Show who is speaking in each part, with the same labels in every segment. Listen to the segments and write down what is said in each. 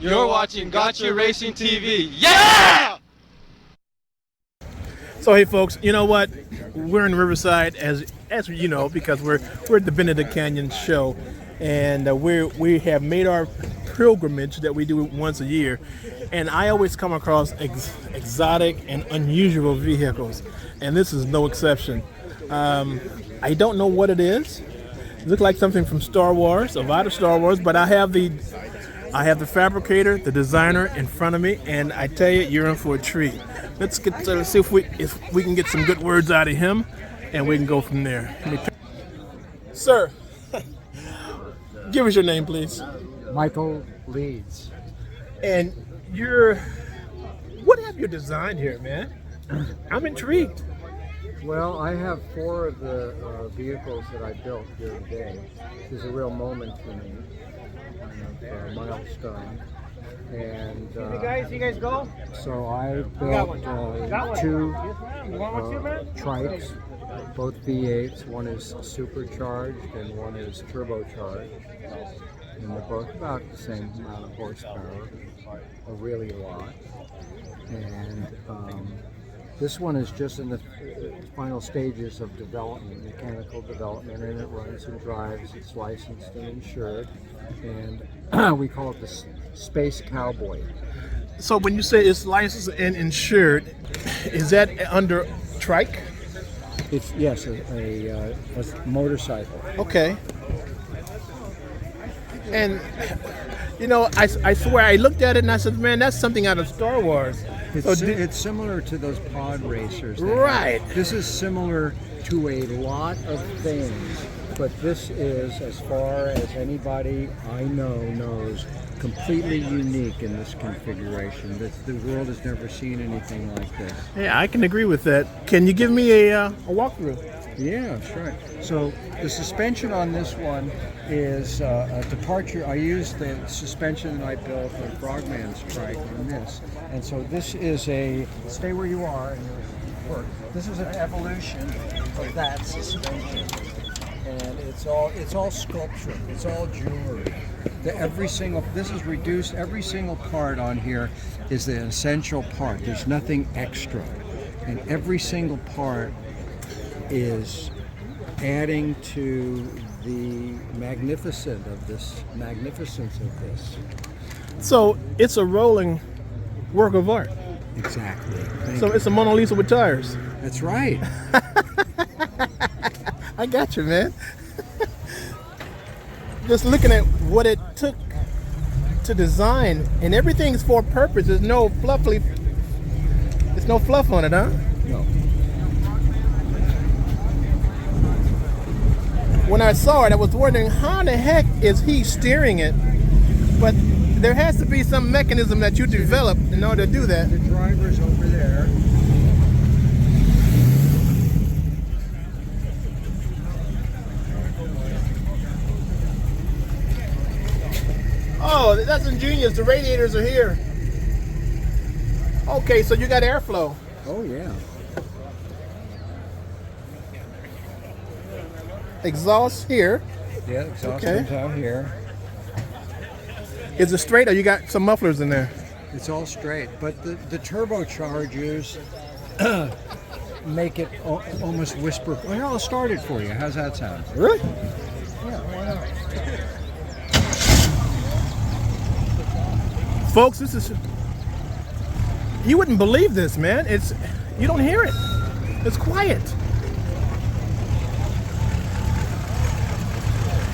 Speaker 1: You're watching Gotcha Racing TV. Yeah!
Speaker 2: So hey folks, you know what? We're in Riverside as you know, because we're at the Benedict Canyon show, and we have made our pilgrimage that we do once a year, and I always come across exotic and unusual vehicles, and this is no exception. I don't know what it is. It looks like something from Star Wars, a lot of Star Wars, but I have the fabricator, the designer in front of me, and I tell you, you're in for a treat. Let's see if we can get some good words out of him, and we can go from there. Sir, give us your name, please.
Speaker 3: Michael Leeds.
Speaker 2: And what have you designed here, man? I'm intrigued.
Speaker 3: Well, I have 4 of the vehicles that I built here today. This is a real moment for me, a milestone. And
Speaker 4: you guys go.
Speaker 3: So I built 2 trikes, both V8s. One is supercharged and one is turbocharged. And they're both about the same amount of horsepower, really a lot. And this one is just in the final stages of development, mechanical development, and it runs and drives. It's licensed and insured, and we call it the Space Cowboy.
Speaker 2: So when you say it's licensed and insured, is that under trike?
Speaker 3: It's, yes, a motorcycle.
Speaker 2: Okay. And you know, I swear I looked at it and I said, man, that's something out of Star Wars.
Speaker 3: It's similar to those pod racers.
Speaker 2: Right.
Speaker 3: This is similar to a lot of things, but this is, as far as anybody I know knows, completely unique in this configuration. The world has never seen anything like this.
Speaker 2: Yeah, I can agree with that. Can you give me a walkthrough?
Speaker 3: Yeah, sure. So the suspension on this one is a departure. I used the suspension that I built on Frogman's trike on this. And so this is stay where you are and you'll work. This is an evolution of that suspension. And it's all sculpture. It's all jewelry. This is reduced. Every single part on here is the essential part. There's nothing extra. And every single part is adding to the magnificence of this.
Speaker 2: So it's a rolling work of art.
Speaker 3: Exactly.
Speaker 2: So it's a Mona Lisa with tires.
Speaker 3: That's right.
Speaker 2: I got you, man. Just looking at what it took to design, and everything's for a purpose. There's no fluff on it, huh?
Speaker 3: No.
Speaker 2: When I saw it, I was wondering how the heck is he steering it? But there has to be some mechanism that you developed in order to do that.
Speaker 3: The driver's over there.
Speaker 2: Oh, that's ingenious. The radiators are here. Okay, so you got airflow.
Speaker 3: Oh, yeah.
Speaker 2: Exhaust here.
Speaker 3: Yeah, exhaust comes out here.
Speaker 2: Is it straight or you got some mufflers in there?
Speaker 3: It's all straight, but the turbochargers make it almost whisper. Well, I'll start it for you. How's that sound?
Speaker 2: Really?
Speaker 3: Yeah, why not?
Speaker 2: Folks, you wouldn't believe this, man. You don't hear it. It's quiet.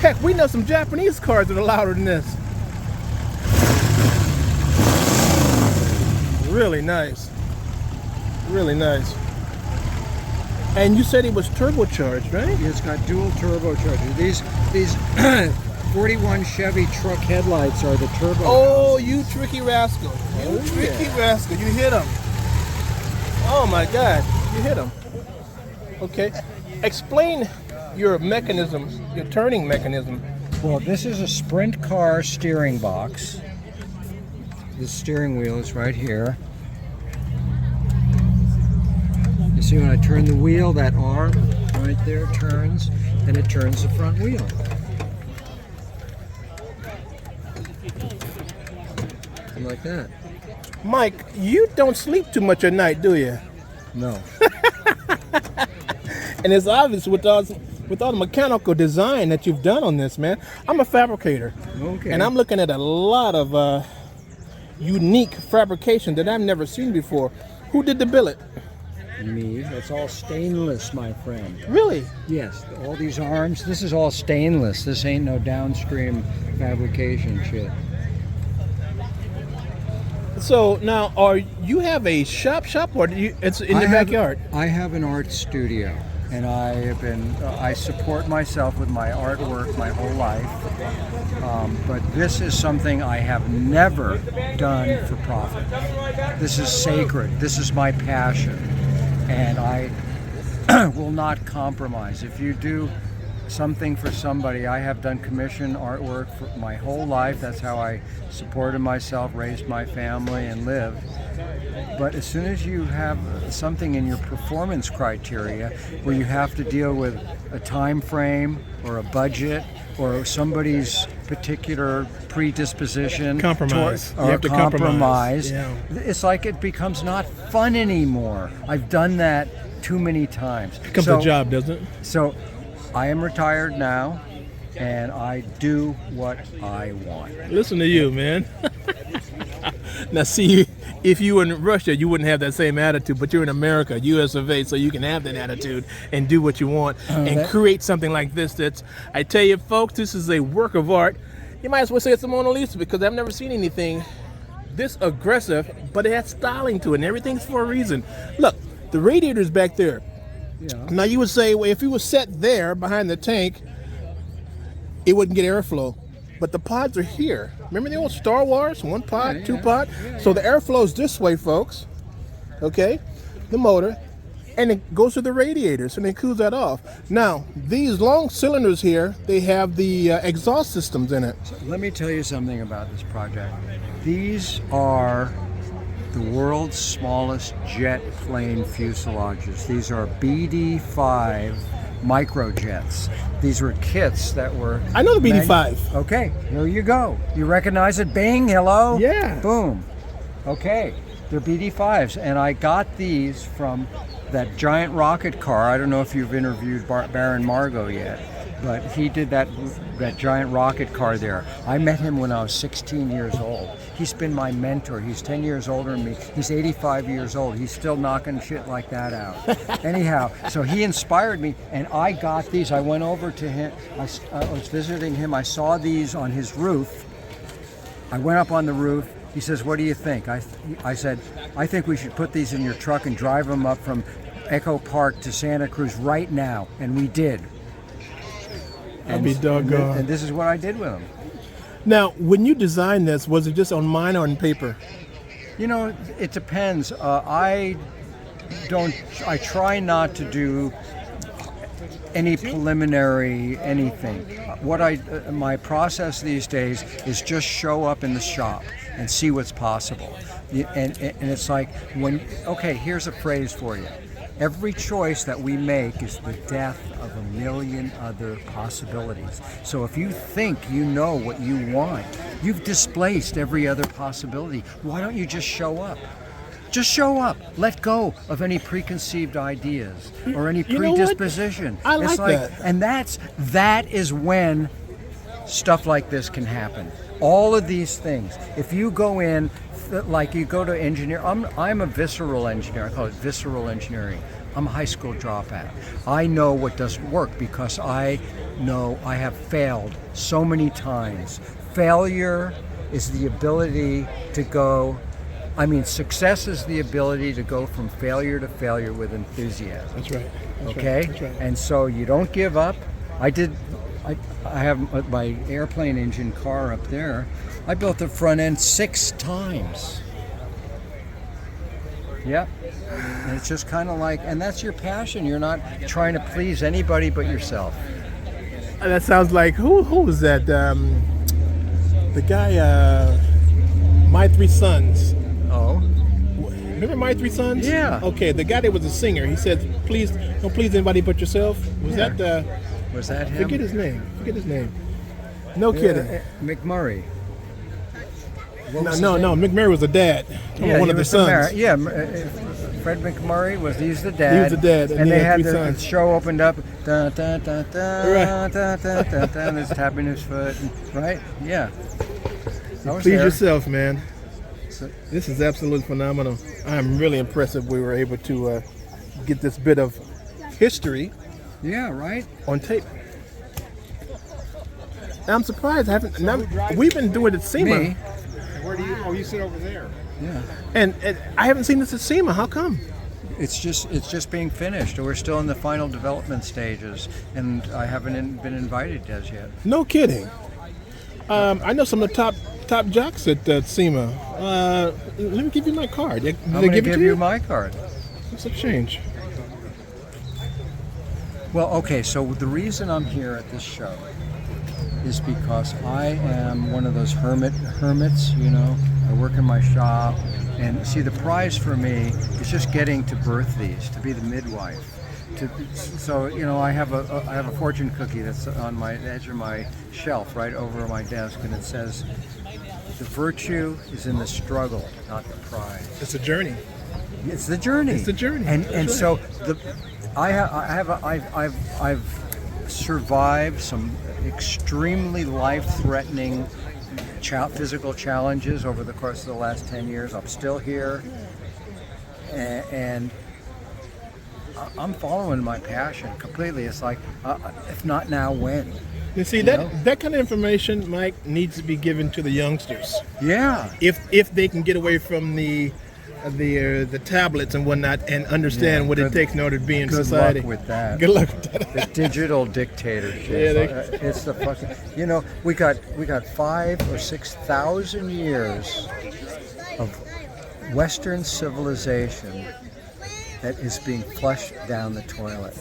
Speaker 2: Heck, we know some Japanese cars that are louder than this. Really nice. Really nice. And you said it was turbocharged, right?
Speaker 3: It's got dual turbochargers. These 41 Chevy truck headlights are the turbo.
Speaker 2: Oh, you tricky rascal. Tricky rascal. You hit him. Oh my God. You hit him. Okay. Explain your mechanism, your turning mechanism.
Speaker 3: Well, this is a sprint car steering box. The steering wheel is right here. You see when I turn the wheel, that arm right there turns, and it turns the front wheel. something like that.
Speaker 2: Mike, you don't sleep too much at night, do you?
Speaker 3: No.
Speaker 2: And it's obvious with all the mechanical design that you've done on this, man. I'm a fabricator.
Speaker 3: Okay.
Speaker 2: And I'm looking at a lot of unique fabrication that I've never seen before. Who did the billet?
Speaker 3: Me. It's all stainless, my friend.
Speaker 2: Really?
Speaker 3: Yes. All these arms. This is all stainless. This ain't no downstream fabrication shit.
Speaker 2: So now, you have a shop, or it's in the backyard?
Speaker 3: I have an art studio, and I support myself with my artwork my whole life. But this is something I have never done for profit. This is sacred. This is my passion, and I will not compromise. If you do something for somebody, I have done commission artwork for my whole life. That's how I supported myself, raised my family, and lived. But as soon as you have something in your performance criteria where you have to deal with a time frame or a budget or somebody's particular predisposition
Speaker 2: Compromise.
Speaker 3: or
Speaker 2: You have to compromise. Yeah.
Speaker 3: it's like it becomes not fun anymore. I've done that too many times.
Speaker 2: It becomes a job, doesn't it?
Speaker 3: So I am retired now, and I do what I want.
Speaker 2: Listen to you, man. Now, see, if you were in Russia, you wouldn't have that same attitude, but you're in America, US of A, so you can have that attitude and do what you want and create something like this. I tell you, folks, this is a work of art. You might as well say it's a Mona Lisa, because I've never seen anything this aggressive, but it has styling to it, and everything's for a reason. Look, the radiator's back there.
Speaker 3: Yeah.
Speaker 2: Now, you would say, well, if you was set there behind the tank, it wouldn't get airflow. But the pods are here. Remember the old Star Wars? One pod, two pod? So the airflow is this way, folks. Okay? The motor. And it goes to the radiators, and it cools that off. Now, these long cylinders here, they have the exhaust systems in it.
Speaker 3: So let me tell you something about this project. These are the world's smallest jet plane fuselages. These are BD-5 microjets. These were kits that were...
Speaker 2: I know the BD-5.
Speaker 3: Okay, here you go. You recognize it? Bing, hello?
Speaker 2: Yeah.
Speaker 3: Boom. Okay, they're BD-5s, and I got these from that giant rocket car. I don't know if you've interviewed Baron Margot yet, but he did that giant rocket car there. I met him when I was 16 years old. He's been my mentor. He's 10 years older than me. He's 85 years old. He's still knocking shit like that out. Anyhow, so he inspired me, and I got these. I went over to him. I was visiting him. I saw these on his roof. I went up on the roof. He says, "What do you think?" I said, "I think we should put these in your truck and drive them up from Echo Park to Santa Cruz right now." And we did.
Speaker 2: I'd be doggone.
Speaker 3: And this is what I did with them.
Speaker 2: Now, when you designed this, was it just on mine or on paper?
Speaker 3: You know, it depends. I try not to do any preliminary anything. My process these days is just show up in the shop and see what's possible. And it's like, here's a phrase for you. Every choice that we make is the death of a million other possibilities. So if you think you know what you want, you've displaced every other possibility. Why don't you just show up? Just show up. Let go of any preconceived ideas or any predisposition.
Speaker 2: I like that.
Speaker 3: And that is when stuff like this can happen. All of these things. If you go in, like you go to engineer, I'm a visceral engineer. I call it visceral engineering. I'm a high school dropout. I know what doesn't work because I know I have failed so many times. Failure is the ability to go, success is the ability to go from failure to failure with enthusiasm.
Speaker 2: That's right.
Speaker 3: Okay?
Speaker 2: That's right.
Speaker 3: And so you don't give up. I have my airplane engine car up there. I built the front end 6 times. Yep. And it's just kind of like, and that's your passion. You're not trying to please anybody but yourself.
Speaker 2: That sounds like, who was that? The guy, My Three Sons.
Speaker 3: Oh.
Speaker 2: Remember My Three Sons?
Speaker 3: Yeah.
Speaker 2: Okay, the guy that was a singer, he said, "Please, don't please anybody but yourself." Was that
Speaker 3: him?
Speaker 2: Forget his name. No kidding.
Speaker 3: McMurray. What was
Speaker 2: No,
Speaker 3: his
Speaker 2: no.
Speaker 3: name?
Speaker 2: McMurray was the dad.
Speaker 3: Yeah,
Speaker 2: One
Speaker 3: he
Speaker 2: of the
Speaker 3: was
Speaker 2: sons.
Speaker 3: Fred McMurray he's the dad.
Speaker 2: He was the dad, and he
Speaker 3: they
Speaker 2: had
Speaker 3: had
Speaker 2: three
Speaker 3: the
Speaker 2: sons.
Speaker 3: show opened up. Dun, dun, dun, dun,
Speaker 2: Right.
Speaker 3: dun, dun, dun, dun, he's tapping his foot. Right? Yeah. I was
Speaker 2: Please
Speaker 3: there.
Speaker 2: yourself, man.
Speaker 3: So-
Speaker 2: This is absolutely phenomenal. I'm really impressed that we were able to get this bit of history
Speaker 3: Yeah, right?
Speaker 2: on tape. Now, I'm surprised. We've been doing it at SEMA,
Speaker 3: Me?
Speaker 4: Where do you? Oh, you sit over there.
Speaker 3: Yeah.
Speaker 2: and I haven't seen this at SEMA. How come?
Speaker 3: It's just being finished. We're still in the final development stages, and I haven't been invited as yet.
Speaker 2: No kidding. I know some of the top jocks at SEMA. Let me give you my card. Did
Speaker 3: I'm
Speaker 2: they
Speaker 3: going to
Speaker 2: give it
Speaker 3: give
Speaker 2: to
Speaker 3: you
Speaker 2: you?
Speaker 3: my card.
Speaker 2: What's the change?
Speaker 3: Well, okay, so the reason I'm here at this show is because I am one of those hermits, you know. I work in my shop, and see, the prize for me is just getting to birth these, to be the midwife. So you know, I have a fortune cookie that's on my edge of my shelf, right over my desk, and it says, "The virtue is in the struggle, not the prize."
Speaker 2: It's a journey.
Speaker 3: It's the journey.
Speaker 2: It's the journey.
Speaker 3: And
Speaker 2: That's
Speaker 3: so I've survived some extremely life-threatening physical challenges over the course of the last 10 years. I'm still here, and I'm following my passion completely. It's like, if not now, when?
Speaker 2: You see,
Speaker 3: know?
Speaker 2: that kind of information, Mike, needs to be given to the youngsters.
Speaker 3: Yeah.
Speaker 2: If they can get away from the tablets and whatnot and understand what it takes in order to be in society.
Speaker 3: Good luck with that.
Speaker 2: Good luck with that.
Speaker 3: The digital dictatorship.
Speaker 2: Yeah,
Speaker 3: It's the fucking. You know, we got 5,000 or 6,000 years of Western civilization that is being flushed down the toilet.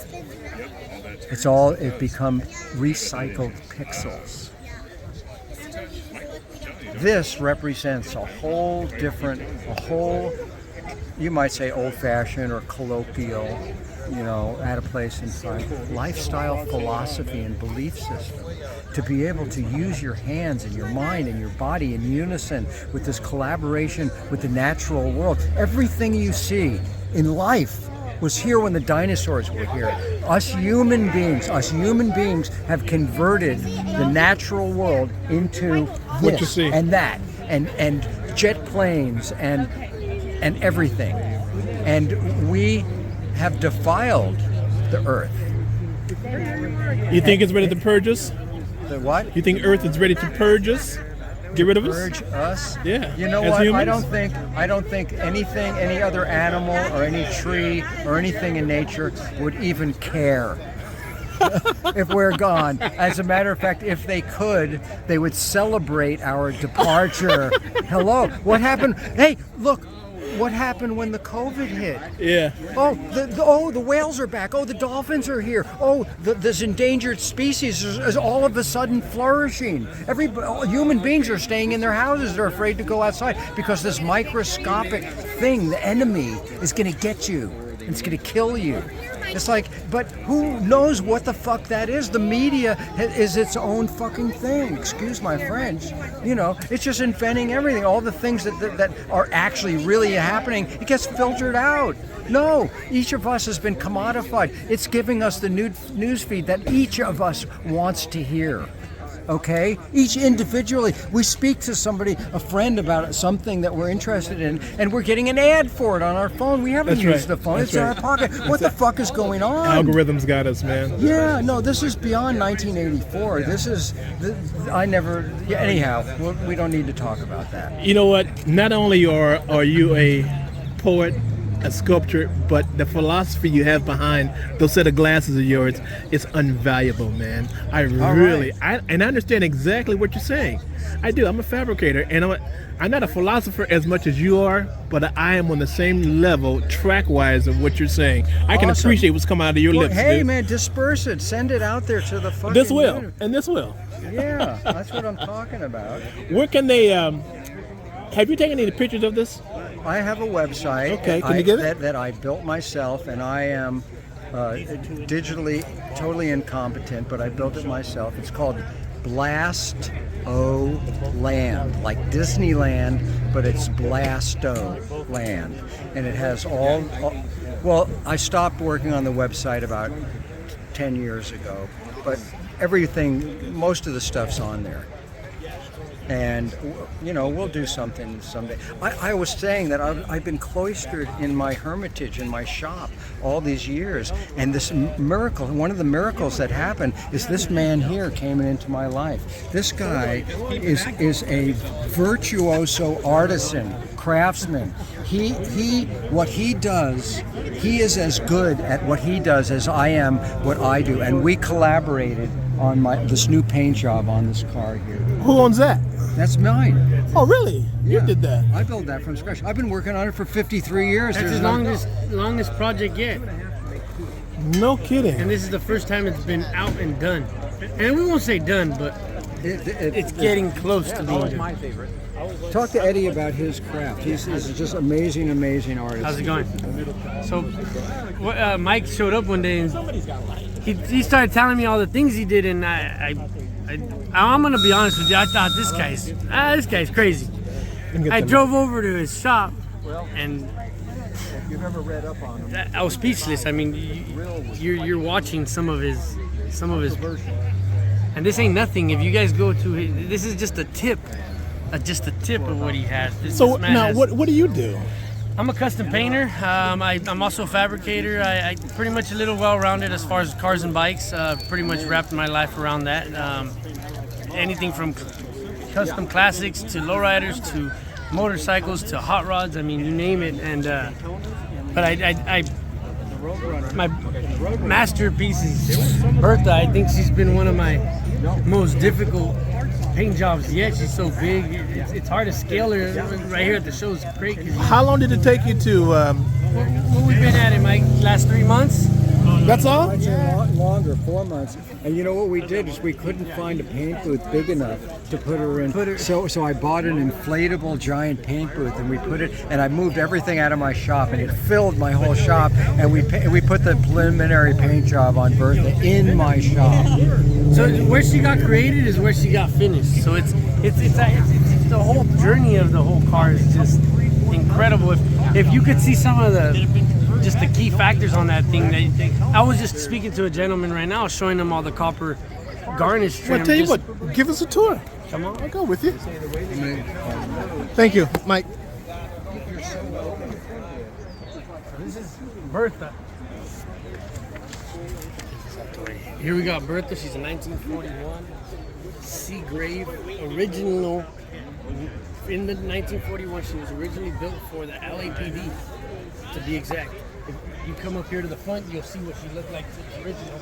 Speaker 3: It become recycled pixels. This represents a whole, you might say old-fashioned or colloquial, you know, at a place in time, lifestyle philosophy and belief system. To be able to use your hands and your mind and your body in unison with this collaboration with the natural world. Everything you see in life was here when the dinosaurs were here. Us human beings have converted the natural world into
Speaker 2: What
Speaker 3: this
Speaker 2: you see.
Speaker 3: and that, and jet planes and everything, and we have defiled the earth.
Speaker 2: You think it's ready to purge us?
Speaker 3: The what?
Speaker 2: You think Earth is ready to purge us? Get rid of us?
Speaker 3: Purge us?
Speaker 2: Yeah,
Speaker 3: You know
Speaker 2: as
Speaker 3: what?
Speaker 2: humans.
Speaker 3: I don't think anything, any other animal or any tree or anything in nature would even care if we're gone. As a matter of fact, if they could, they would celebrate our departure. Hello, what happened? Hey, look. What happened when the COVID hit?
Speaker 2: Yeah.
Speaker 3: Oh, the whales are back. Oh, the dolphins are here. Oh, this endangered species is all of a sudden flourishing. Human beings are staying in their houses. They're afraid to go outside because this microscopic thing, the enemy, is going to get you. It's going to kill you. It's like, but who knows what the fuck that is? The media is its own fucking thing. Excuse my French. You know, it's just inventing everything. All the things that are actually really happening, it gets filtered out. No, each of us has been commodified. It's giving us the news feed that each of us wants to hear. Okay? Each individually, we speak to somebody, a friend, about something that we're interested in, and we're getting an ad for it on our phone. We haven't
Speaker 2: That's
Speaker 3: used
Speaker 2: right.
Speaker 3: the phone.
Speaker 2: That's
Speaker 3: It's in
Speaker 2: right.
Speaker 3: our pocket. What the fuck is going on?
Speaker 2: Algorithms got us, man.
Speaker 3: Yeah, no, this is beyond 1984. This is, anyhow, we don't need to talk about that.
Speaker 2: You know what? Not only are you a poet, a sculptor, but the philosophy you have behind those set of glasses of yours is invaluable, man. I understand exactly what you're saying. I do. I'm a fabricator, and I'm not a philosopher as much as you are, but I am on the same level, track-wise, of what you're saying. I can
Speaker 3: Awesome.
Speaker 2: appreciate what's coming out of your lips,
Speaker 3: Hey,
Speaker 2: dude.
Speaker 3: man, disperse it. Send it out there to the fucking...
Speaker 2: This will, and this will.
Speaker 3: Yeah, that's what I'm talking about.
Speaker 2: Where can they? Have you taken any pictures of this?
Speaker 3: I have a website.
Speaker 2: Okay, can you give it?
Speaker 3: That I built myself, and I am digitally totally incompetent, but I built it myself. It's called Blast-O Land, like Disneyland, but it's Blast-O Land. And it has well, I stopped working on the website about 10 years ago, but everything, most of the stuff's on there. And, you know, we'll do something someday. I was saying that I've been cloistered in my hermitage, in my shop, all these years. And this miracle, one of the miracles that happened is this man here came into my life. This guy is a virtuoso artisan, craftsman. What he does, he is as good at what he does as I am what I do. And we collaborated on this new paint job on this car here.
Speaker 2: Who owns that?
Speaker 3: That's mine.
Speaker 2: Oh, really?
Speaker 3: Yeah.
Speaker 2: You did that?
Speaker 3: I built that from scratch. I've been working on it for 53 years.
Speaker 5: That's the longest project yet.
Speaker 2: No kidding.
Speaker 5: And this is the first time it's been out and done. And we won't say done, but it's getting close to being done.
Speaker 3: Talk to Eddie about his craft. He's just amazing artist.
Speaker 5: How's it going? So, Mike showed up one day and he started telling me all the things he did, and I'm gonna be honest with you. I thought this guy's crazy. I drove over to his shop, and
Speaker 3: You've ever read up on him?
Speaker 5: I was speechless. I mean, you're watching some of his, and this ain't nothing. If you guys go to this is just a tip of what he has.
Speaker 2: So now, what do you do?
Speaker 5: I'm a custom painter. I'm also a fabricator. I pretty much a little well-rounded as far as cars and bikes. Pretty much wrapped my life around that. Anything from custom classics to lowriders to motorcycles to hot rods. I mean, you name it. And but my masterpiece is Bertha. I think she's been one of my most difficult paint jobs yet. She's so big. It's hard to scale her. Right here at the show is great.
Speaker 2: How long did it take you to?
Speaker 5: What we've been at it, Mike? Last 3 months.
Speaker 2: That's all?
Speaker 3: I'd say longer, 4 months. And you know what we did is we couldn't find a paint booth big enough to put her in. So I bought an inflatable giant paint booth, and we put it. And I moved everything out of my shop, and it filled my whole shop. And we put the preliminary paint job on Bertha in my shop.
Speaker 5: So where she got created is where she got finished. So it's the whole journey of the whole car is just incredible. If you could see some of the key factors on that thing. I was just speaking to a gentleman right now, showing him all the copper garnish trim.
Speaker 2: Well, tell you what, give us a tour.
Speaker 5: Come on.
Speaker 2: I'll go with you. Thank you, Mike.
Speaker 5: This is Bertha. Here we got Bertha. She's a 1941 Seagrave original. In the 1941, she was originally built for the LAPD, to be exact. If you come up here to the front, you'll see what she looked like original.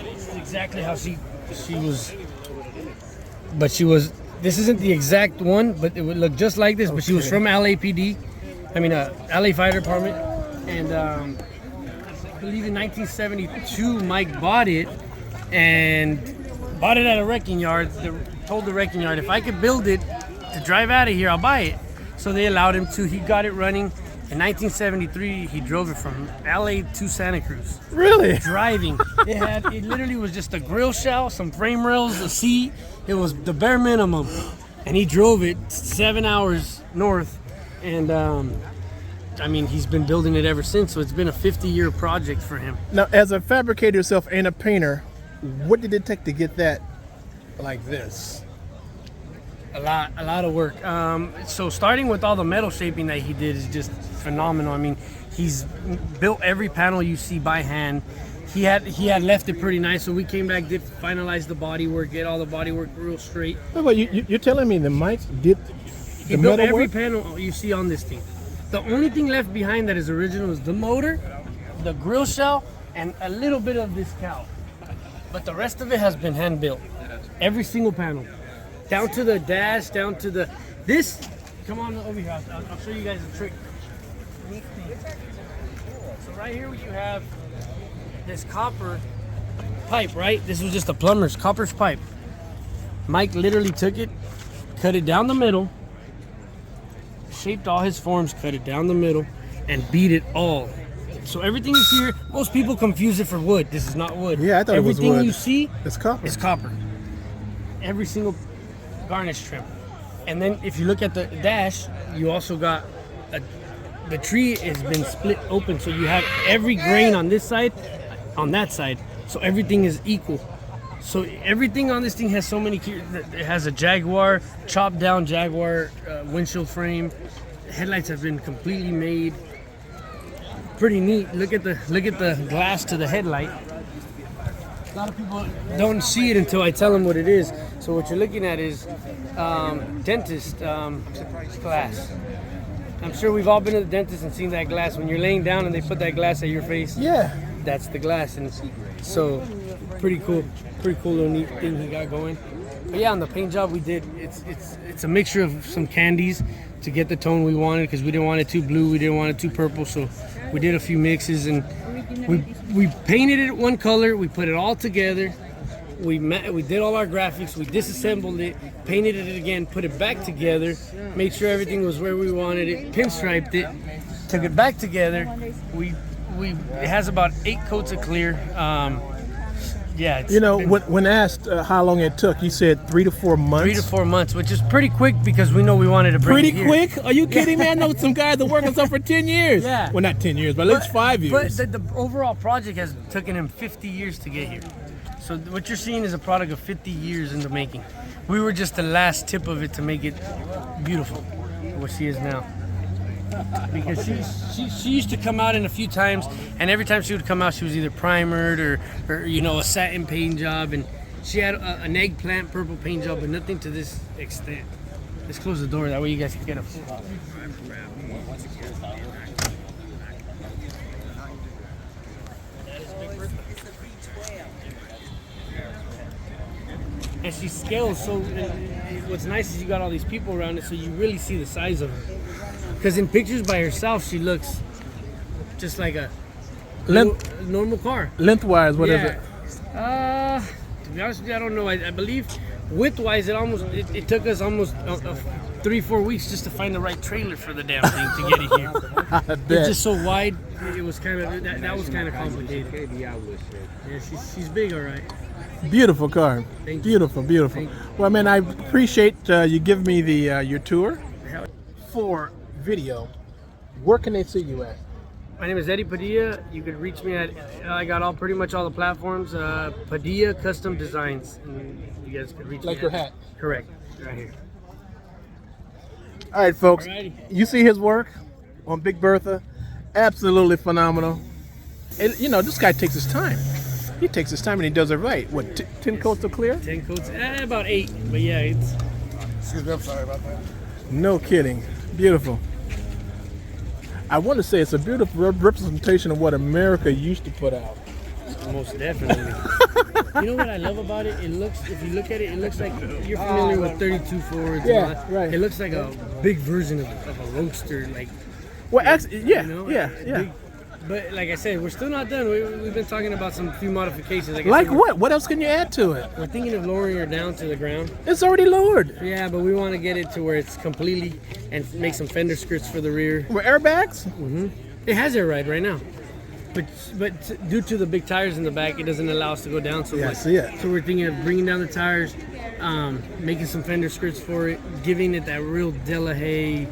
Speaker 5: This is exactly how she was. But she was. This isn't the exact one, but it would look just like this. But she was from LAPD. I mean, LA Fire Department, and I believe in 1972, Mike bought it and bought it at a wrecking yard. Told the wrecking yard, if I could build it to drive out of here, I'll buy it. So they allowed him to. He got it running. In 1973, he drove it from LA to Santa Cruz.
Speaker 2: Really?
Speaker 5: Driving. It literally was just a grill shell, some frame rails, a seat. It was the bare minimum. And he drove it 7 hours north. And I mean, he's been building it ever since. So it's been a 50-year project for him.
Speaker 2: Now, as a fabricator yourself and a painter, what did it take to get that like this?
Speaker 5: A lot of work. So starting with all the metal shaping that he did is just phenomenal. I mean, he's built every panel you see by hand. He had left it pretty nice, so we came back, did finalize the body work, get all the body work real straight.
Speaker 2: But you're telling me the Mike did
Speaker 5: He
Speaker 2: the
Speaker 5: built
Speaker 2: metal
Speaker 5: every
Speaker 2: work?
Speaker 5: panel you see on this thing. The only thing left behind that is original is the motor, the grill shell, and a little bit of this cowl. But the rest of it has been hand built. Every single panel. Down to the dash, down to this. Come on over here. I'll show you guys a trick. So right here you have this copper pipe, right? This was just a plumber's copper's pipe. Mike literally took it, cut it down the middle, shaped all his forms, cut it down the middle, and beat it all. So everything you see here, most people confuse it for wood. This is not wood.
Speaker 2: Yeah, I thought
Speaker 5: everything
Speaker 2: it was wood.
Speaker 5: you see
Speaker 2: It's copper.
Speaker 5: is copper. every single garnish trim. And then if you look at the dash, you also got the tree has been split open, so you have every grain on this side, on that side, so everything is equal. So everything on this thing has so many. It has a Jaguar, chopped down Jaguar windshield frame. The headlights have been completely made. Pretty neat. Look at the glass to the headlight. A lot of people don't see it until I tell them what it is. So what you're looking at is dentist glass. I'm sure we've all been to the dentist and seen that glass when you're laying down and they put that glass at your face.
Speaker 2: Yeah.
Speaker 5: That's the glass, and so pretty cool little neat thing he got going. But yeah, on the paint job we did, it's a mixture of some candies to get the tone we wanted, because we didn't want it too blue, we didn't want it too purple, so we did a few mixes, and we painted it one color, we put it all together, we did all our graphics, we disassembled it, painted it again, put it back together, made sure everything was where we wanted it, pinstriped it, took it back together. It has about 8 coats of clear. Yeah, it's
Speaker 2: when asked how long it took, you said 3 to 4 months.
Speaker 5: 3 to 4 months, which is pretty quick because we know we wanted to bring
Speaker 2: Pretty
Speaker 5: it here.
Speaker 2: quick? Are you kidding me? I know some guys that work on stuff for 10 years.
Speaker 5: Yeah.
Speaker 2: Well, not 10 years, but at least 5 years.
Speaker 5: But the overall project has taken him 50 years to get here. So what you're seeing is a product of 50 years in the making. We were just the last tip of it to make it beautiful, what she is now. Because she used to come out in a few times, and every time she would come out, she was either primered or a satin paint job, and she had an eggplant purple paint job, but nothing to this extent. Let's close the door, that way you guys can get a full. And she scales, so what's nice is you got all these people around it, so you really see the size of her. Because in pictures by herself, she looks just like a normal car.
Speaker 2: Lengthwise, what is it?
Speaker 5: To be honest with you, I don't know. I believe widthwise, it took us almost 3-4 weeks just to find the right trailer for the damn thing to get it here.
Speaker 2: I bet.
Speaker 5: It's just so wide. It was kind of that was kind of complicated. Yeah, she's big, all right.
Speaker 2: Beautiful car.
Speaker 5: Thank you.
Speaker 2: Beautiful.
Speaker 5: Thank you.
Speaker 2: Well, man, I appreciate you giving me the your tour. For video, where can they see you at?
Speaker 5: My name is Eddie Padilla. You can reach me at, I got pretty much all the platforms, Padilla Custom Designs. And you guys can reach me.
Speaker 2: Like your hat.
Speaker 5: Correct, right here.
Speaker 2: All right, folks.
Speaker 5: Alrighty.
Speaker 2: You see his work on Big Bertha. Absolutely phenomenal. And, this guy takes his time. He takes his time and he does it right. What, 10 coats of clear?
Speaker 5: 10 coats, about 8, but yeah, it's...
Speaker 4: Excuse me, I'm sorry about that.
Speaker 2: No kidding. Beautiful. I want to say it's a beautiful representation of what America used to put out.
Speaker 5: Most definitely. You know what I love about it? It looks, if you look at it, it looks like you're familiar with 32 Fords.
Speaker 2: Yeah,
Speaker 5: and all that.
Speaker 2: right.
Speaker 5: It looks like a big version of a Roadster, like.
Speaker 2: Well, actually, yeah,
Speaker 5: You know,
Speaker 2: yeah.
Speaker 5: big- but like I said, we're still not done. We've been talking about some few modifications. I
Speaker 2: Like
Speaker 5: said,
Speaker 2: what? What else can you add to it?
Speaker 5: We're thinking of lowering her down to the ground.
Speaker 2: It's already lowered.
Speaker 5: Yeah, but we want to get it to where it's completely, and make some fender skirts for the rear.
Speaker 2: With airbags?
Speaker 5: It has air ride right now, but due to the big tires in the back, it doesn't allow us to go down so
Speaker 2: Yeah, I
Speaker 5: much.
Speaker 2: see it.
Speaker 5: So we're thinking of bringing down the tires, making some fender skirts for it, giving it that real Delahaye.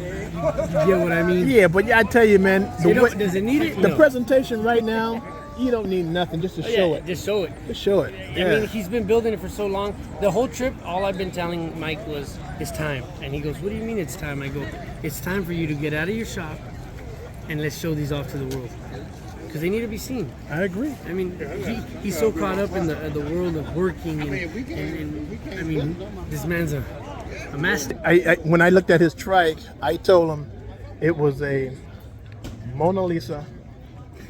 Speaker 5: You get what I mean?
Speaker 2: Yeah, but I tell you, man,
Speaker 5: Does it need it?
Speaker 2: the
Speaker 5: No.
Speaker 2: presentation right now, you don't need nothing just to
Speaker 5: Oh,
Speaker 2: show
Speaker 5: yeah,
Speaker 2: it.
Speaker 5: Just show it.
Speaker 2: Just show it.
Speaker 5: I
Speaker 2: Yeah.
Speaker 5: mean, he's been building it for so long. The whole trip, all I've been telling Mike was, it's time. And he goes, what do you mean it's time? I go, it's time for you to get out of your shop and let's show these off to the world. Because they need to be seen.
Speaker 2: I agree.
Speaker 5: I mean, he's so caught up in the world of working. And I mean, this man's a master.
Speaker 2: When I looked at his trike, I told him it was a Mona Lisa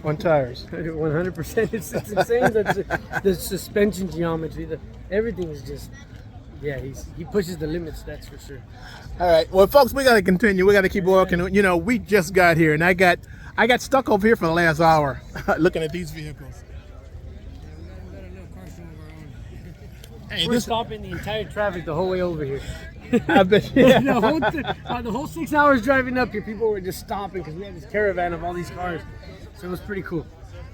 Speaker 2: on tires.
Speaker 5: 100%. It's insane. The suspension geometry, everything is just, yeah, he pushes the limits, that's for sure.
Speaker 2: All right, well, folks, we got to continue. We got to keep walking. We just got here, and I got stuck over here for the last hour looking at these vehicles. Hey,
Speaker 5: We're stopping the entire traffic the whole way over here.
Speaker 2: I bet. Yeah.
Speaker 5: The whole 6 hours driving up here, people were just stopping because we had this caravan of all these cars. So it was pretty cool.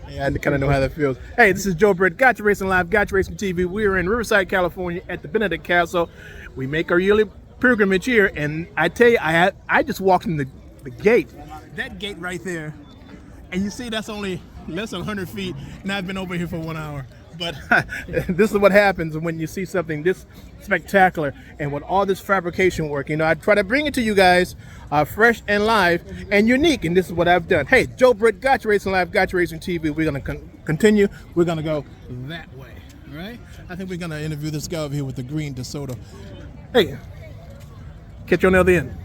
Speaker 2: Yeah, I kind of know how that feels. Hey, this is Joe Britt, Gotcha Racing Live, Gotcha Racing TV. We are in Riverside, California at the Benedict Castle. We make our yearly pilgrimage here, and I tell you, I just walked in the gate. That gate right there, and you see that's only less than 100 feet, and I've been over here for 1 hour. But this is what happens when you see something this spectacular and with all this fabrication work. You know, I try to bring it to you guys fresh and live and unique, and this is what I've done. Hey, Joe Britt, Gotcha Racing Live, Gotcha Racing TV. We're going to continue. We're going to go that way, all right? I think we're going to interview this guy over here with the green DeSoto. Hey, catch you on the other end.